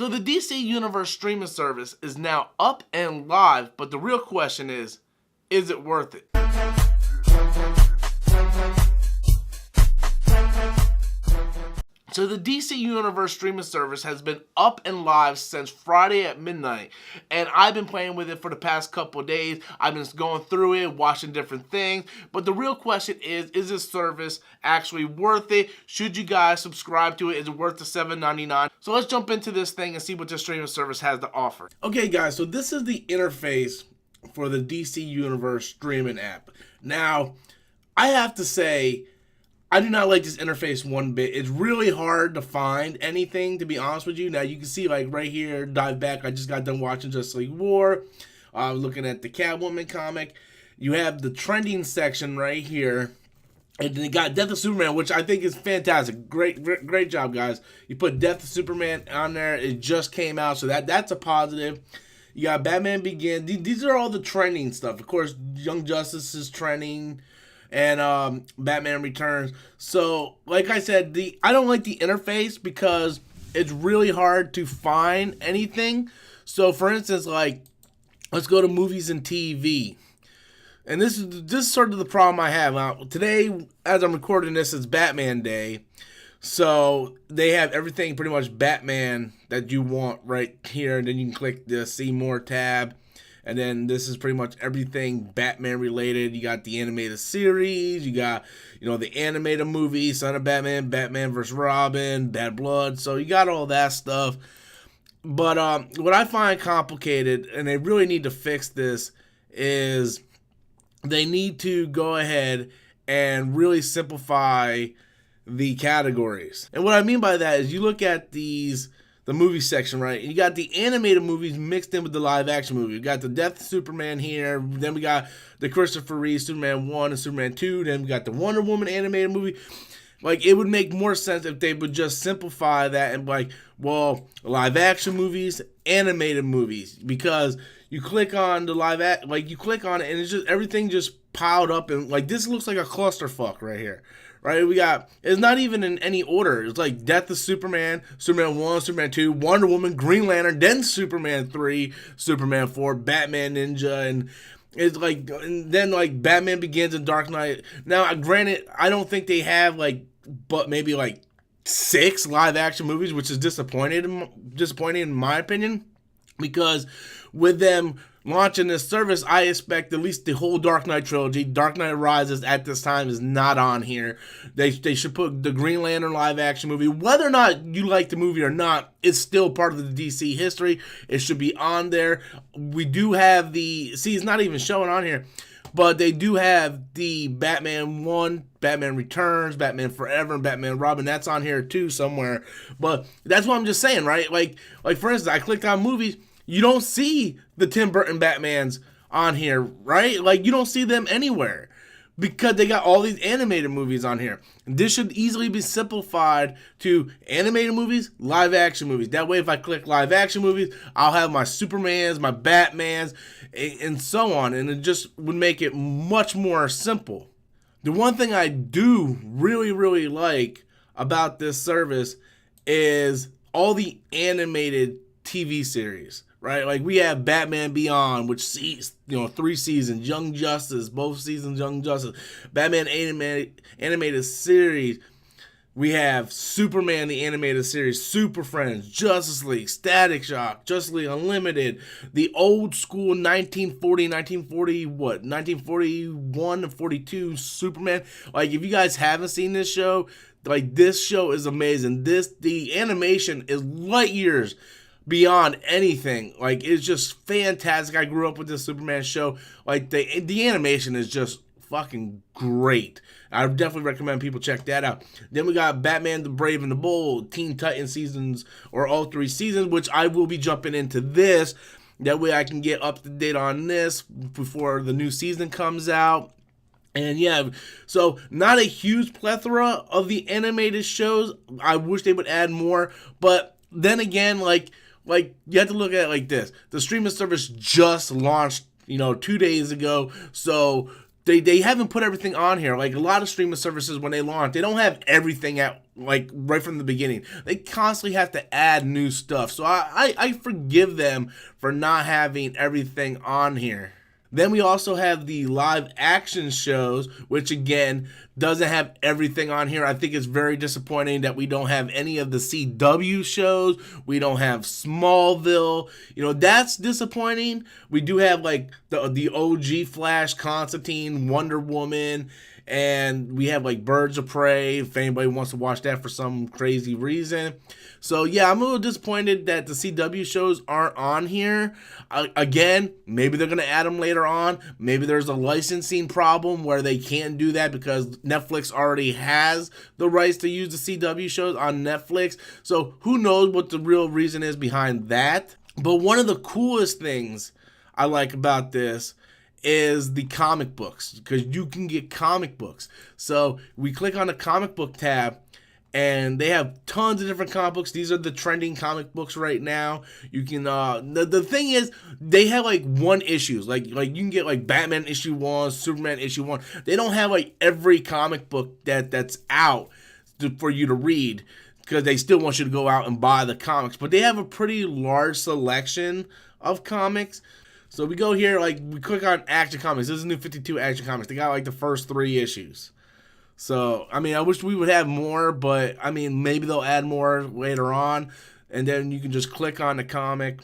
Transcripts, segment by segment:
So the DC Universe streaming service is now up and live, but the real question is it worth it? So the DC Universe streaming service has been up and live since Friday at midnight, and I've been playing with it for the past couple of days. I've been going through it, watching different things, but the real question is this service actually worth it? Should you guys subscribe to it? Is it worth the $7.99? So let's jump into this thing and see what this streaming service has to offer. Okay guys, so this is the interface for the DC Universe streaming app. Now, I have to say, I do not like this interface one bit. It's really hard to find anything, to be honest with you. Now, you can see, like, right here, dive back. I just got done watching Justice League War. Looking at the Catwoman comic. You have the trending section right here. And then you got Death of Superman, which I think is fantastic. Great job, guys. You put Death of Superman on there. It just came out, so that's a positive. You got Batman Begins. These are all the trending stuff. Of course, Young Justice is trending. And Batman Returns. So, like I said, I don't like the interface because it's really hard to find anything. So, for instance, like, let's go to movies and TV. And this is sort of the problem I have. Now, today, as I'm recording this, it's Batman Day. So, they have everything pretty much Batman that you want right here. And then you can click the See More tab. And then this is pretty much everything Batman related. You got the animated series. You got, the animated movie, Son of Batman, Batman vs. Robin, Bad Blood. So you got all that stuff. But what I find complicated, and they really need to fix this, is they need to go ahead and really simplify the categories. And what I mean by that is you look at the movie section, right? You got the animated movies mixed in with the live action movie. You got the Death of Superman here. Then we got the Christopher Reeve Superman 1 and Superman 2. Then we got the Wonder Woman animated movie. Like, it would make more sense if they would just simplify that and live action movies, animated movies. Because you click on the you click on it and it's just everything just piled up, and this looks like a clusterfuck right here. Right, it's not even in any order. It's like Death of Superman, Superman 1, Superman 2, Wonder Woman, Green Lantern, then Superman 3, Superman 4, Batman Ninja, and it's and then Batman Begins and Dark Knight. Now, granted, I don't think they have but maybe 6 live action movies, which is disappointing in my opinion, because with them launching this service, I expect at least the whole Dark Knight trilogy. Dark Knight Rises at this time is not on here. They should put the Green Lantern live action movie. Whether or not you like the movie or not, it's still part of the DC history. It should be on there. We do have it's not even showing on here, but they do have the Batman 1, Batman Returns, Batman Forever, and Batman Robin. That's on here too somewhere. But that's what I'm just saying, right? Like for instance, I clicked on movies. You don't see the Tim Burton Batmans on here, right? You don't see them anywhere because they got all these animated movies on here. This should easily be simplified to animated movies, live action movies. That way, if I click live action movies, I'll have my Supermans, my Batmans, and so on. And it just would make it much more simple. The one thing I do really, really like about this service is all the animated TV series. Right, we have Batman Beyond, which sees 3 seasons, Young Justice, both seasons Young Justice, Batman animated series. We have Superman the animated series, Super Friends, Justice League, Static Shock, Justice League Unlimited, the old school 1941 to 42 Superman. If you guys haven't seen this show, this show is amazing. The animation is light years beyond anything. It's just fantastic. I grew up with this Superman show. The animation is just fucking great. I would definitely recommend people check that out. Then we got Batman the Brave and the Bold, Teen Titans seasons, or all 3 seasons, which I will be jumping into this. That way I can get up to date on this before the new season comes out. And yeah, so not a huge plethora of the animated shows. I wish they would add more, but then again, you have to look at it like this. The streaming service just launched, 2 days ago. So they haven't put everything on here. Like a lot of streaming services, when they launch, they don't have everything at like right from the beginning. They constantly have to add new stuff. So I forgive them for not having everything on here. Then we also have the live action shows, which again doesn't have everything on here. I think it's very disappointing that we don't have any of the CW shows. We don't have Smallville. You know, that's disappointing. We do have like the OG Flash, Constantine, Wonder Woman, and we have like Birds of Prey, if anybody wants to watch that for some crazy reason. So yeah, I'm a little disappointed that the CW shows aren't on here. Again, maybe they're going to add them later on. Maybe there's a licensing problem where they can't do that because Netflix already has the rights to use the CW shows on Netflix. So who knows what the real reason is behind that. But one of the coolest things I like about this is the comic books, because you can get comic books. So we click on the comic book tab, and they have tons of different comic books. These are the trending comic books right now. You can the thing is, they have like one issues. Like you can get like Batman issue 1, Superman issue 1. They don't have like every comic book that's out for you to read, because they still want you to go out and buy the comics. But they have a pretty large selection of comics. So we go here, like we click on Action Comics. This is New 52 Action Comics. They got like the first 3 issues. So, I mean, I wish we would have more, but, I mean, maybe they'll add more later on. And then you can just click on the comic,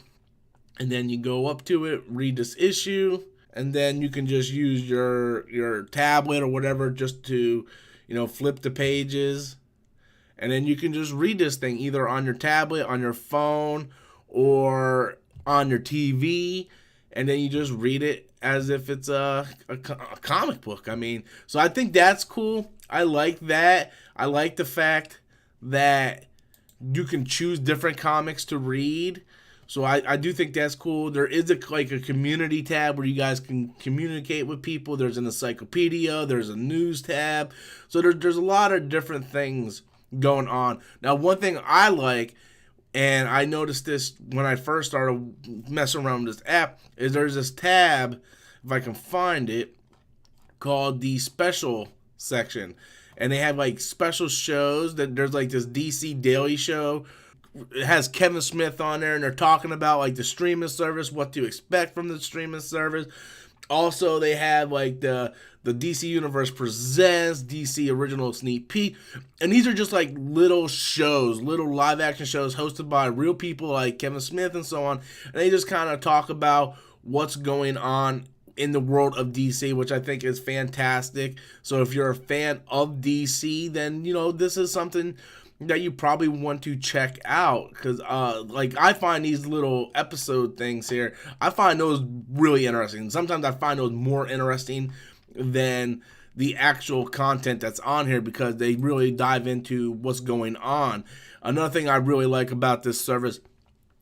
and then you go up to it, read this issue, and then you can just use your tablet or whatever just to, you know, flip the pages. And then you can just read this thing either on your tablet, on your phone, or on your TV. And then you just read it as if it's a comic book. I mean, so I think that's cool. I like that. I like the fact that you can choose different comics to read. So I do think that's cool. There is a community tab where you guys can communicate with people. There's an encyclopedia. There's a news tab. So there's a lot of different things going on. Now, one thing I like, and I noticed this when I first started messing around with this app, is there's this tab, if I can find it, called the special section. And they have like special shows. That there's like this DC Daily show. It has Kevin Smith on there, and they're talking about like the streaming service, what to expect from the streaming service. Also, they have like the DC Universe Presents, DC Original Sneak Peek. And these are just like little shows, little live action shows hosted by real people like Kevin Smith and so on. And they just kind of talk about what's going on in the world of DC, which I think is fantastic. So if you're a fan of DC, then, you know, this is something that you probably want to check out, because like I find these little episode things here, I find those really interesting. Sometimes I find those more interesting than the actual content that's on here, because they really dive into what's going on. Another thing I really like about this service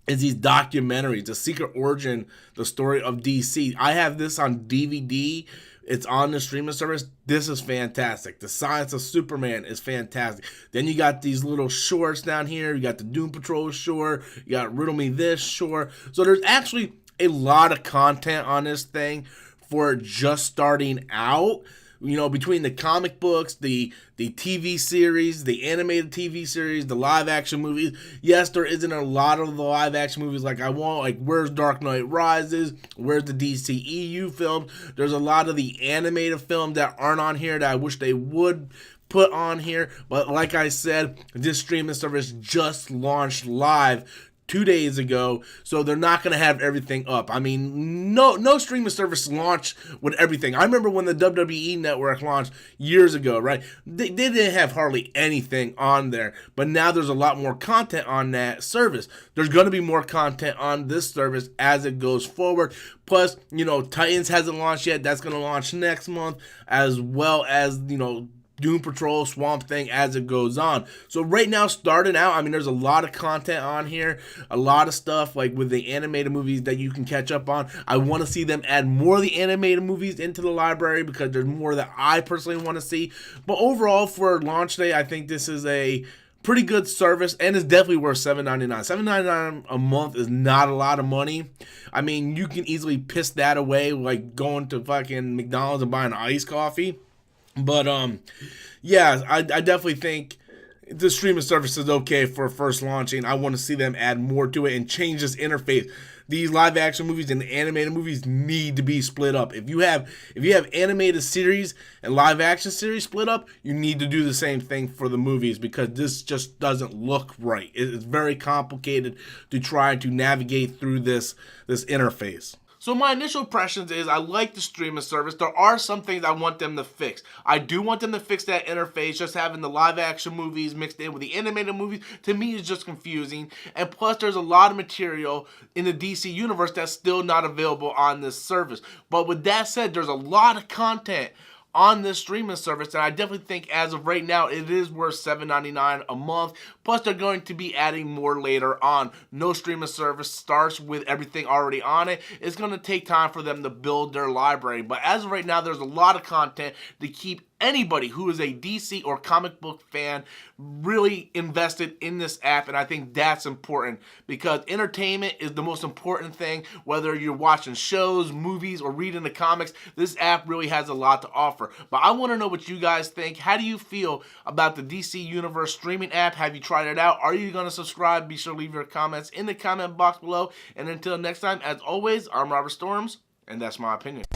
is these documentaries, The Secret Origin, the story of DC. I have this on DVD. It's on the streaming service. This is fantastic. The Science of Superman is fantastic. Then you got these little shorts down here. You got the Doom Patrol short. You got Riddle Me This short. So there's actually a lot of content on this thing for just starting out. You know, between the comic books, the TV series, the animated TV series, the live action movies. Yes, there isn't a lot of the live action movies like I want. Like, where's Dark Knight Rises? Where's the DCEU films? There's a lot of the animated films that aren't on here that I wish they would put on here. But like I said, this streaming service just launched live 2 days ago, so they're not going to have everything up. I mean, no streaming service launched with everything. I remember when the WWE Network launched years ago, right? They didn't have hardly anything on there, but now there's a lot more content on that service. There's going to be more content on this service as it goes forward. Plus, you know, Titans hasn't launched yet. That's going to launch next month, as well as, you know, Doom Patrol, Swamp Thing as it goes on. So right now, starting out, I mean, there's a lot of content on here, a lot of stuff like with the animated movies that you can catch up on. I want to see them add more of the animated movies into the library, because there's more that I personally want to see. But overall, for launch day, I think this is a pretty good service, and it's definitely worth $7.99. $7.99 a month is not a lot of money. I mean, you can easily piss that away like going to fucking McDonald's and buying iced coffee. But yeah, I definitely think the streaming service is okay for first launching. I want to see them add more to it and change this interface. These live action movies and animated movies need to be split up. If you have animated series and live action series split up, you need to do the same thing for the movies, because this just doesn't look right. It's very complicated to try to navigate through this interface. So my initial impressions is I like the streaming service. There are some things I want them to fix. I do want them to fix that interface. Just having the live action movies mixed in with the animated movies, to me, is just confusing. And plus, there's a lot of material in the DC universe that's still not available on this service. But with that said, there's a lot of content on this streaming service, and I definitely think as of right now it is worth $7.99 a month. Plus, they're going to be adding more later on. No streaming service starts with everything already on it. It's going to take time for them to build their library, but as of right now, there's a lot of content to keep anybody who is a DC or comic book fan really invested in this app. And I think that's important, because entertainment is the most important thing. Whether you're watching shows, movies, or reading the comics, this app really has a lot to offer. But I want to know what you guys think. How do you feel about the DC Universe streaming app? Have you tried it out? Are you going to subscribe? Be sure to leave your comments in the comment box below. And until next time, as always, I'm Robert Storms, and that's my opinion.